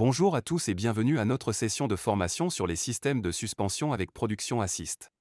Bonjour à tous et bienvenue à notre session de formation sur les systèmes de suspension avec Production Assist.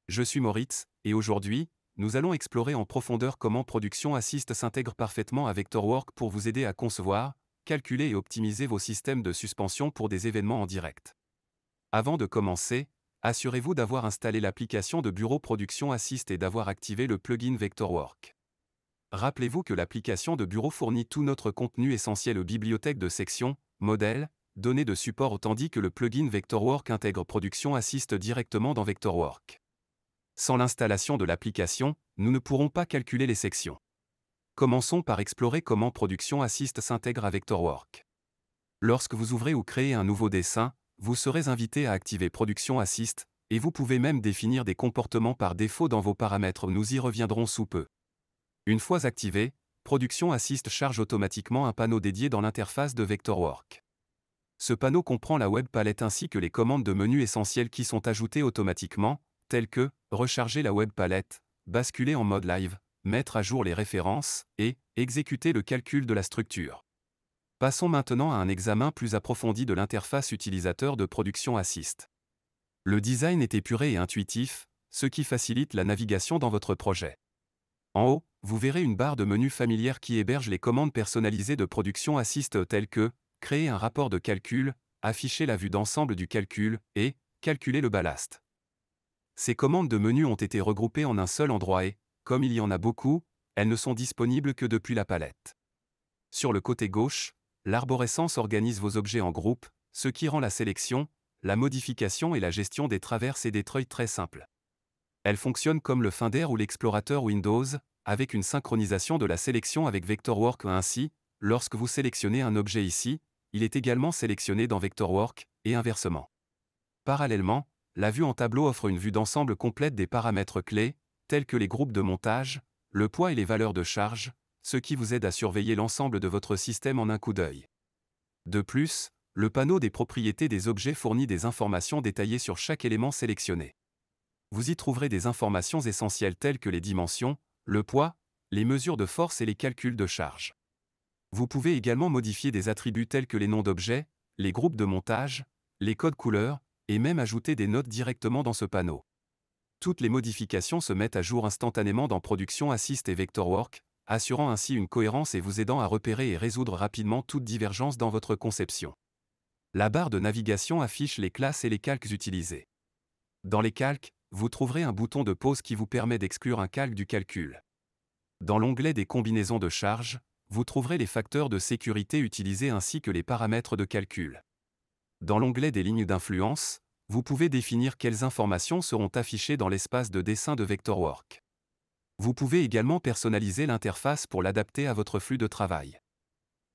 Je suis Moritz, et aujourd'hui, nous allons explorer en profondeur comment Production Assist s'intègre parfaitement à Vectorworks pour vous aider à concevoir, calculer et optimiser vos systèmes de suspension pour des événements en direct. Avant de commencer, assurez-vous d'avoir installé l'application de bureau Production Assist et d'avoir activé le plugin Vectorworks. Rappelez-vous que l'application de bureau fournit tout notre contenu essentiel aux bibliothèques de sections, modèles, données de support tandis que le plugin Vectorworks intègre Production Assist directement dans Vectorworks. Sans l'installation de l'application, nous ne pourrons pas calculer les sections. Commençons par explorer comment Production Assist s'intègre à Vectorworks. Lorsque vous ouvrez ou créez un nouveau dessin, vous serez invité à activer Production Assist, et vous pouvez même définir des comportements par défaut dans vos paramètres, nous y reviendrons sous peu. Une fois activé, Production Assist charge automatiquement un panneau dédié dans l'interface de Vectorworks. Ce panneau comprend la web palette ainsi que les commandes de menu essentielles qui sont ajoutées automatiquement, telles que recharger la web palette, basculer en mode live, mettre à jour les références et exécuter le calcul de la structure. Passons maintenant à un examen plus approfondi de l'interface utilisateur de Production Assist. Le design est épuré et intuitif, ce qui facilite la navigation dans votre projet. En haut, vous verrez une barre de menu familière qui héberge les commandes personnalisées de Production Assist telles que créer un rapport de calcul, afficher la vue d'ensemble du calcul et calculer le ballast. Ces commandes de menu ont été regroupées en un seul endroit et, comme il y en a beaucoup, elles ne sont disponibles que depuis la palette. Sur le côté gauche, l'arborescence organise vos objets en groupes, ce qui rend la sélection, la modification et la gestion des traverses et des treuils très simples. Elle fonctionne comme le Finder ou l'explorateur Windows, avec une synchronisation de la sélection avec Vectorworks ainsi, lorsque vous sélectionnez un objet ici, il est également sélectionné dans Vectorworks, et inversement. Parallèlement, la vue en tableau offre une vue d'ensemble complète des paramètres clés, tels que les groupes de montage, le poids et les valeurs de charge, ce qui vous aide à surveiller l'ensemble de votre système en un coup d'œil. De plus, le panneau des propriétés des objets fournit des informations détaillées sur chaque élément sélectionné. Vous y trouverez des informations essentielles telles que les dimensions, le poids, les mesures de force et les calculs de charge. Vous pouvez également modifier des attributs tels que les noms d'objets, les groupes de montage, les codes couleurs, et même ajouter des notes directement dans ce panneau. Toutes les modifications se mettent à jour instantanément dans Production Assist et Vectorworks, assurant ainsi une cohérence et vous aidant à repérer et résoudre rapidement toute divergence dans votre conception. La barre de navigation affiche les classes et les calques utilisés. Dans les calques, vous trouverez un bouton de pause qui vous permet d'exclure un calque du calcul. Dans l'onglet des combinaisons de charges, vous trouverez les facteurs de sécurité utilisés ainsi que les paramètres de calcul. Dans l'onglet des lignes d'influence, vous pouvez définir quelles informations seront affichées dans l'espace de dessin de Vectorworks. Vous pouvez également personnaliser l'interface pour l'adapter à votre flux de travail.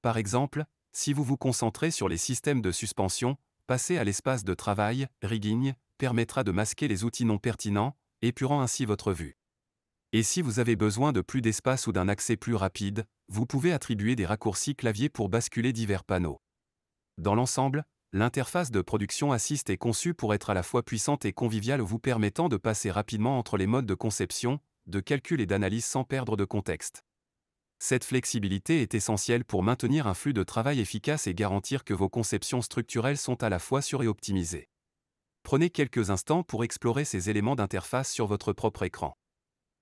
Par exemple, si vous vous concentrez sur les systèmes de suspension, passer à l'espace de travail, rigging, permettra de masquer les outils non pertinents, épurant ainsi votre vue. Et si vous avez besoin de plus d'espace ou d'un accès plus rapide, vous pouvez attribuer des raccourcis clavier pour basculer divers panneaux. Dans l'ensemble, l'interface de Production Assist est conçue pour être à la fois puissante et conviviale, vous permettant de passer rapidement entre les modes de conception, de calcul et d'analyse sans perdre de contexte. Cette flexibilité est essentielle pour maintenir un flux de travail efficace et garantir que vos conceptions structurelles sont à la fois sûres et optimisées. Prenez quelques instants pour explorer ces éléments d'interface sur votre propre écran.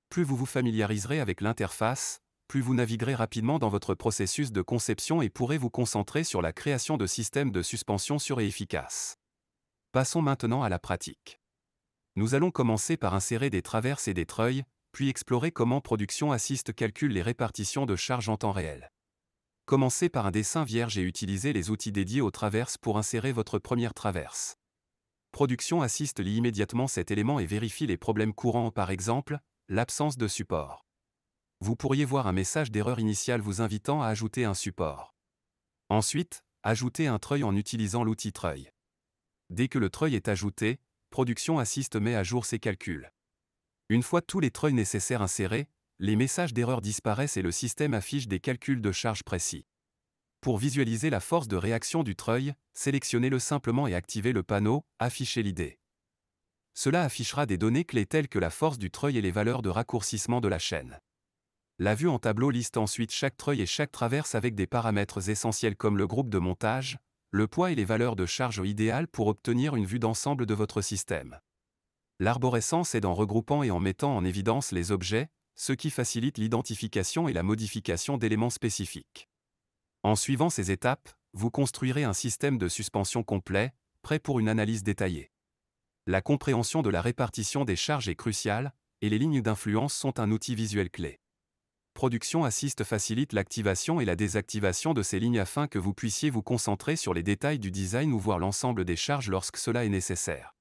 Plus vous vous familiariserez avec l'interface, plus vous naviguerez rapidement dans votre processus de conception et pourrez vous concentrer sur la création de systèmes de suspension sûrs et efficaces. Passons maintenant à la pratique. Nous allons commencer par insérer des traverses et des treuils, puis explorer comment Production Assist calcule les répartitions de charges en temps réel. Commencez par un dessin vierge et utilisez les outils dédiés aux traverses pour insérer votre première traverse. Production Assist lit immédiatement cet élément et vérifie les problèmes courants, par exemple, l'absence de support. Vous pourriez voir un message d'erreur initiale vous invitant à ajouter un support. Ensuite, ajoutez un treuil en utilisant l'outil treuil. Dès que le treuil est ajouté, Production Assist met à jour ses calculs. Une fois tous les treuils nécessaires insérés, les messages d'erreur disparaissent et le système affiche des calculs de charge précis. Pour visualiser la force de réaction du treuil, sélectionnez-le simplement et activez le panneau « Afficher l'idée ». Cela affichera des données clés telles que la force du treuil et les valeurs de raccourcissement de la chaîne. La vue en tableau liste ensuite chaque treuil et chaque traverse avec des paramètres essentiels comme le groupe de montage, le poids et les valeurs de charge idéales pour obtenir une vue d'ensemble de votre système. L'arborescence aide en regroupant et en mettant en évidence les objets, ce qui facilite l'identification et la modification d'éléments spécifiques. En suivant ces étapes, vous construirez un système de suspension complet, prêt pour une analyse détaillée. La compréhension de la répartition des charges est cruciale, et les lignes d'influence sont un outil visuel clé. Production Assist facilite l'activation et la désactivation de ces lignes afin que vous puissiez vous concentrer sur les détails du design ou voir l'ensemble des charges lorsque cela est nécessaire.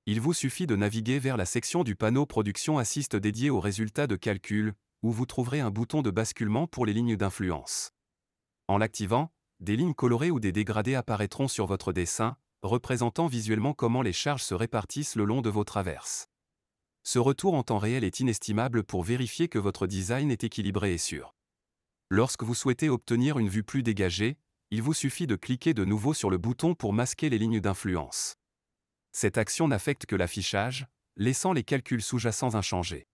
Il vous suffit de naviguer vers la section du panneau Production Assist dédiée aux résultats de calcul, où vous trouverez un bouton de basculement pour les lignes d'influence. En l'activant, des lignes colorées ou des dégradés apparaîtront sur votre dessin, représentant visuellement comment les charges se répartissent le long de vos traverses. Ce retour en temps réel est inestimable pour vérifier que votre design est équilibré et sûr. Lorsque vous souhaitez obtenir une vue plus dégagée, il vous suffit de cliquer de nouveau sur le bouton pour masquer les lignes d'influence. Cette action n'affecte que l'affichage, laissant les calculs sous-jacents inchangés.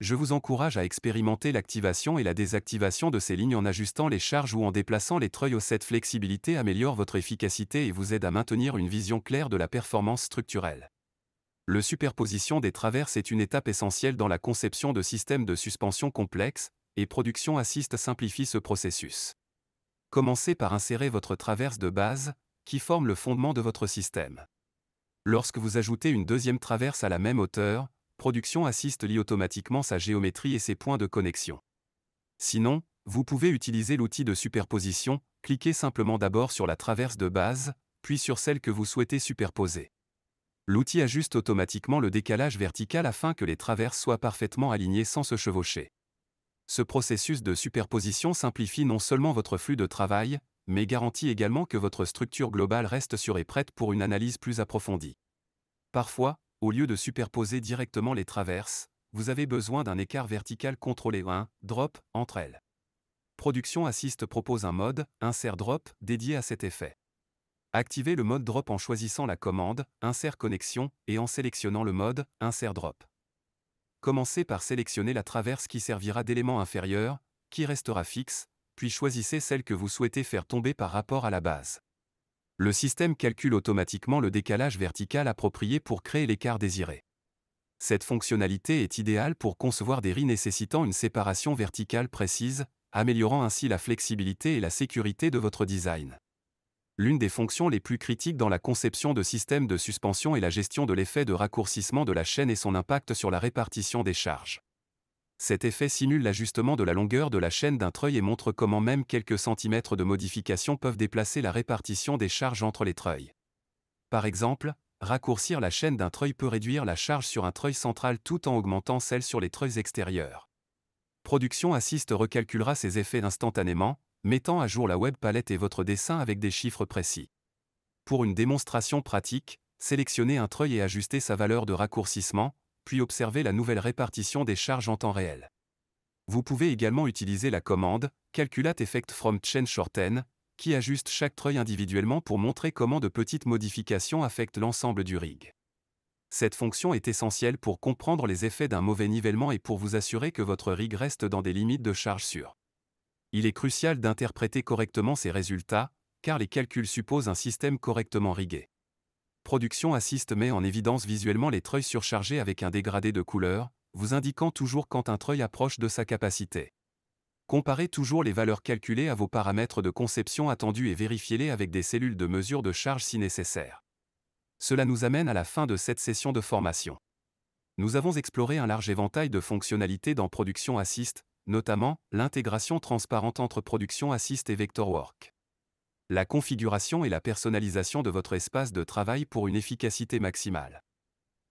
Je vous encourage à expérimenter l'activation et la désactivation de ces lignes en ajustant les charges ou en déplaçant les treuils. Cette flexibilité améliore votre efficacité et vous aide à maintenir une vision claire de la performance structurelle. Le superposition des traverses est une étape essentielle dans la conception de systèmes de suspension complexes, et Production Assist simplifie ce processus. Commencez par insérer votre traverse de base, qui forme le fondement de votre système. Lorsque vous ajoutez une deuxième traverse à la même hauteur, Production Assist lie automatiquement sa géométrie et ses points de connexion. Sinon, vous pouvez utiliser l'outil de superposition, cliquez simplement d'abord sur la traverse de base, puis sur celle que vous souhaitez superposer. L'outil ajuste automatiquement le décalage vertical afin que les traverses soient parfaitement alignées sans se chevaucher. Ce processus de superposition simplifie non seulement votre flux de travail, mais garantit également que votre structure globale reste sûre et prête pour une analyse plus approfondie. Parfois, au lieu de superposer directement les traverses, vous avez besoin d'un écart vertical contrôlé drop entre elles. Production Assist propose un mode Insert Drop dédié à cet effet. Activez le mode Drop en choisissant la commande Insert Connexion et en sélectionnant le mode Insert Drop. Commencez par sélectionner la traverse qui servira d'élément inférieur, qui restera fixe, puis choisissez celle que vous souhaitez faire tomber par rapport à la base. Le système calcule automatiquement le décalage vertical approprié pour créer l'écart désiré. Cette fonctionnalité est idéale pour concevoir des rigs nécessitant une séparation verticale précise, améliorant ainsi la flexibilité et la sécurité de votre design. L'une des fonctions les plus critiques dans la conception de systèmes de suspension est la gestion de l'effet de raccourcissement de la chaîne et son impact sur la répartition des charges. Cet effet simule l'ajustement de la longueur de la chaîne d'un treuil et montre comment même quelques centimètres de modification peuvent déplacer la répartition des charges entre les treuils. Par exemple, raccourcir la chaîne d'un treuil peut réduire la charge sur un treuil central tout en augmentant celle sur les treuils extérieurs. Production Assist recalculera ces effets instantanément, mettant à jour la web palette et votre dessin avec des chiffres précis. Pour une démonstration pratique, sélectionnez un treuil et ajustez sa valeur de raccourcissement, puis observez la nouvelle répartition des charges en temps réel. Vous pouvez également utiliser la commande Calculate Effect from Chain Shorten, qui ajuste chaque treuil individuellement pour montrer comment de petites modifications affectent l'ensemble du rig. Cette fonction est essentielle pour comprendre les effets d'un mauvais nivellement et pour vous assurer que votre rig reste dans des limites de charge sûres. Il est crucial d'interpréter correctement ces résultats, car les calculs supposent un système correctement rigué. Production Assist met en évidence visuellement les treuils surchargés avec un dégradé de couleur, vous indiquant toujours quand un treuil approche de sa capacité. Comparez toujours les valeurs calculées à vos paramètres de conception attendus et vérifiez-les avec des cellules de mesure de charge si nécessaire. Cela nous amène à la fin de cette session de formation. Nous avons exploré un large éventail de fonctionnalités dans Production Assist, notamment l'intégration transparente entre Production Assist et Vectorworks. La configuration et la personnalisation de votre espace de travail pour une efficacité maximale.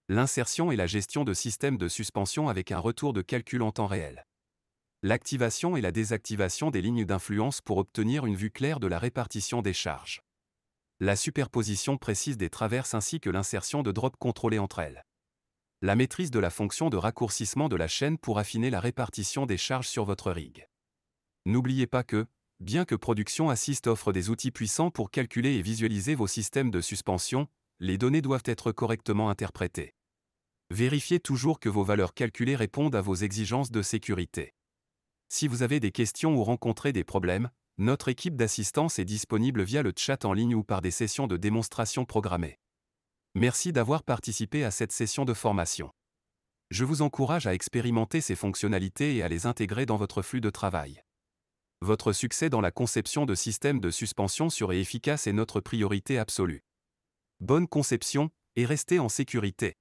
L'insertion et la gestion de systèmes de suspension avec un retour de calcul en temps réel. L'activation et la désactivation des lignes d'influence pour obtenir une vue claire de la répartition des charges. La superposition précise des traverses ainsi que l'insertion de drops contrôlés entre elles. La maîtrise de la fonction de raccourcissement de la chaîne pour affiner la répartition des charges sur votre rig. N'oubliez pas que, bien que Production Assist offre des outils puissants pour calculer et visualiser vos systèmes de suspension, les données doivent être correctement interprétées. Vérifiez toujours que vos valeurs calculées répondent à vos exigences de sécurité. Si vous avez des questions ou rencontrez des problèmes, Notre équipe d'assistance est disponible via le chat en ligne ou par des sessions de démonstration programmées. Merci d'avoir participé à cette session de formation. Je vous encourage à expérimenter ces fonctionnalités et à les intégrer dans votre flux de travail. Votre succès dans la conception de systèmes de suspension sûr et efficace est notre priorité absolue. Bonne conception, et restez en sécurité.